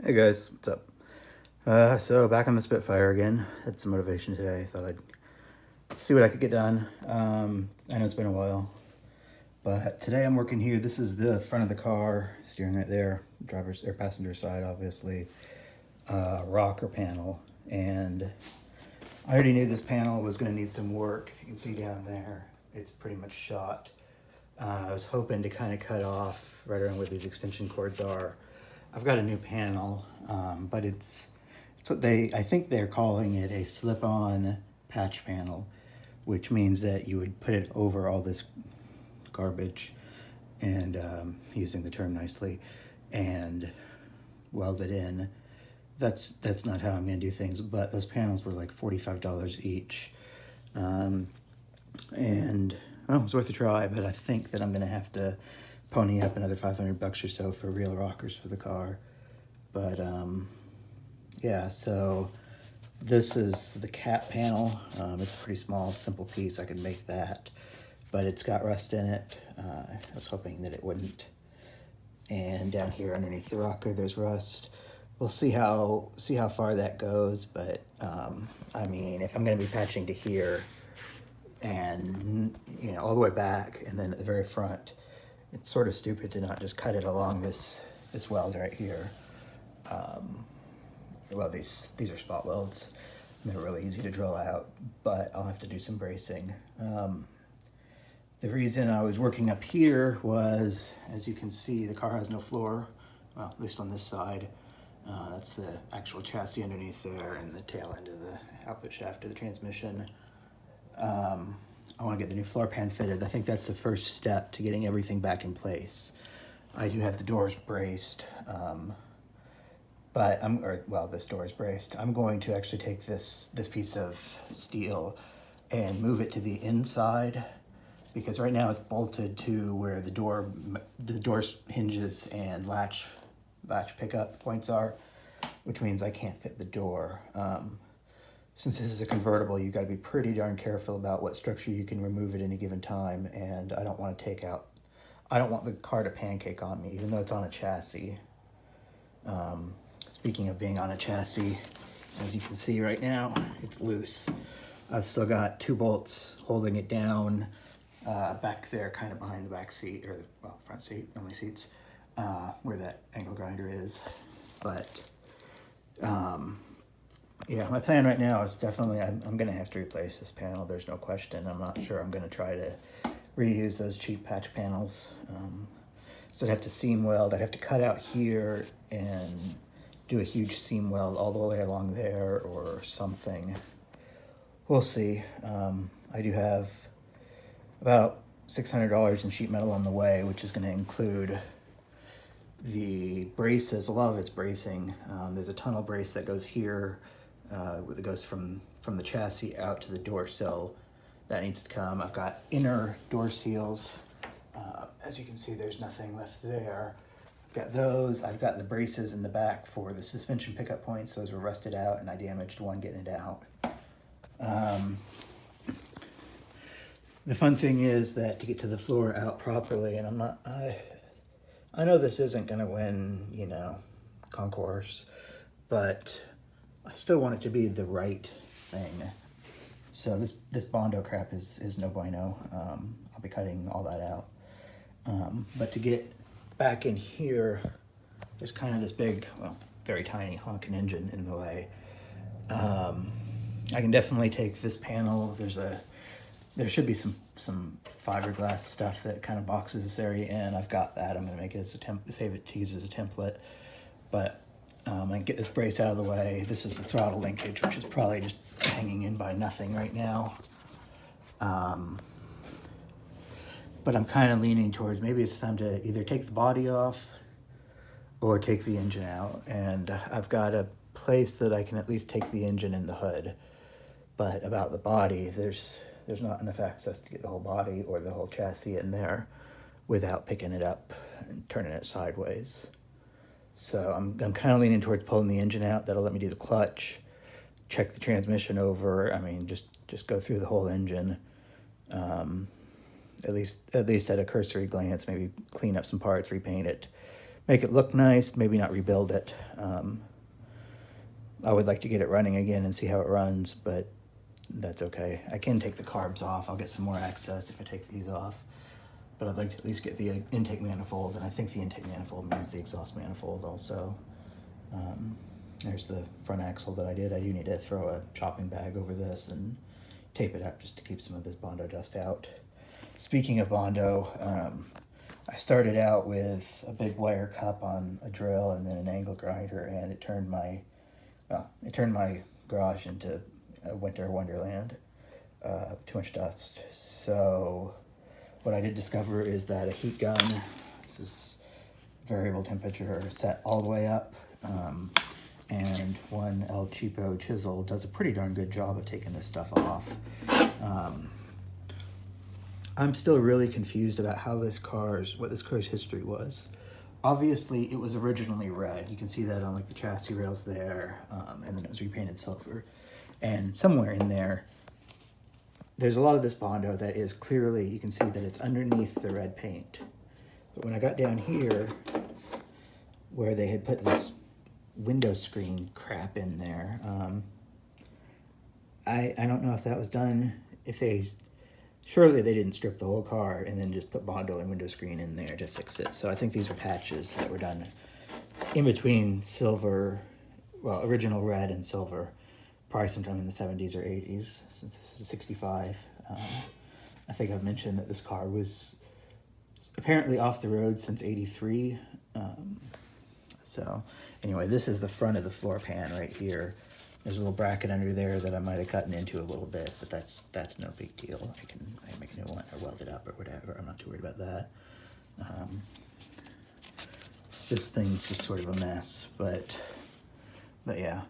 Hey guys, what's up? So back on the Spitfire again. Had some motivation today. Thought I'd see what I could get done. I know it's been a while, but today I'm working here. This is the front of the car, steering right there, driver's or passenger side, obviously. Rocker panel, and I already knew this panel was going to need some work. If you can see down there, it's pretty much shot. I was hoping to kind of cut off right around where these extension cords are. I've got a new panel, but it's what I think they're calling it a slip-on patch panel, which means that you would put it over all this garbage and, using the term nicely, and weld it in. That's not how I'm going to do things, but those panels were like $45 each. And well, it was worth a try, but I think that I'm going to have to pony up another $500 or so for real rockers for the car. But yeah, so this is the cap panel. It's a pretty small, simple piece. I could make that, but it's got rust in it. I was hoping that it wouldn't. And down here underneath the rocker, there's rust. We'll see how far that goes, but I mean, if I'm going to be patching to here and all the way back and then at the very front, it's sort of stupid to not just cut it along this weld right here. Well, these are spot welds. They're really easy to drill out, but I'll have to do some bracing. The reason I was working up here was, as you can see, the car has no floor, well, at least on this side. That's the actual chassis underneath there and the tail end of the output shaft of the transmission. I want to get the new floor pan fitted. I think that's the first step to getting everything back in place. I do have the doors braced, but this door is braced. I'm going to actually take this piece of steel and move it to the inside, because right now it's bolted to where the door hinges and latch pickup points are, which means I can't fit the door. Since this is a convertible, you got to be pretty darn careful about what structure you can remove at any given time, and I don't want the car to pancake on me, even though it's on a chassis. Speaking of being on a chassis, as you can see right now, it's loose. I've still got 2 bolts holding it down back there, kind of behind the back seat, or the front seat, only seats, where that angle grinder is. But yeah, my plan right now is definitely, I'm going to have to replace this panel. There's no question. I'm not sure I'm going to try to reuse those cheap patch panels. So I'd have to seam weld. I'd have to cut out here and do a huge seam weld all the way along there or something. We'll see. I do have about $600 in sheet metal on the way, which is going to include the braces. A lot of it's bracing. There's a tunnel brace that goes here, that goes from the chassis out to the door sill. That needs to come. I've got inner door seals. As you can see, there's nothing left there. I've got those. I've got the braces in the back for the suspension pickup points. Those were rusted out, and I damaged one getting it out. The fun thing is that to get to the floor out properly, and I know this isn't going to win, concourse, but I still want it to be the right thing. So this Bondo crap is no bueno. I'll be cutting all that out. But to get back in here, there's kind of this big, well, very tiny honking engine in the way. I can definitely take this panel. There should be some fiberglass stuff that kind of boxes this area in. I've got that. I'm going to make it as save it to use as a template. But I can get this brace out of the way. This is the throttle linkage, which is probably just hanging in by nothing right now. But I'm kind of leaning towards maybe it's time to either take the body off or take the engine out. And I've got a place that I can at least take the engine and the hood. But about the body, there's not enough access to get the whole body or the whole chassis in there without picking it up and turning it sideways. So I'm kind of leaning towards pulling the engine out. That'll let me do the clutch, check the transmission over. I mean, just go through the whole engine. At least at a cursory glance, maybe clean up some parts, repaint it, make it look nice, maybe not rebuild it. I would like to get it running again and see how it runs, but that's okay. I can take the carbs off. I'll get some more access if I take these off. But I'd like to at least get the intake manifold, and I think the intake manifold means the exhaust manifold also. There's the front axle that I did. I do need to throw a chopping bag over this and tape it up just to keep some of this Bondo dust out. Speaking of Bondo, I started out with a big wire cup on a drill and then an angle grinder, and it turned my garage into a winter wonderland. Too much dust. So what I did discover is that a heat gun, this is variable temperature set all the way up, and one El Cheapo chisel does a pretty darn good job of taking this stuff off. I'm still really confused about what this car's history was. Obviously, it was originally red. You can see that on like the chassis rails there, and then it was repainted silver. And somewhere in there, there's a lot of this Bondo that is clearly, you can see that it's underneath the red paint. But when I got down here, where they had put this window screen crap in there, I don't know if that was done, surely they didn't strip the whole car and then just put Bondo and window screen in there to fix it. So I think these are patches that were done in between silver, well, original red and silver, probably sometime in the 70s or 80s, since this is 65. I think I've mentioned that this car was apparently off the road since 83. So anyway, this is the front of the floor pan right here. There's a little bracket under there that I might have cut into a little bit, but that's no big deal. I can make a new one or weld it up or whatever. I'm not too worried about that. This thing's just sort of a mess, but yeah.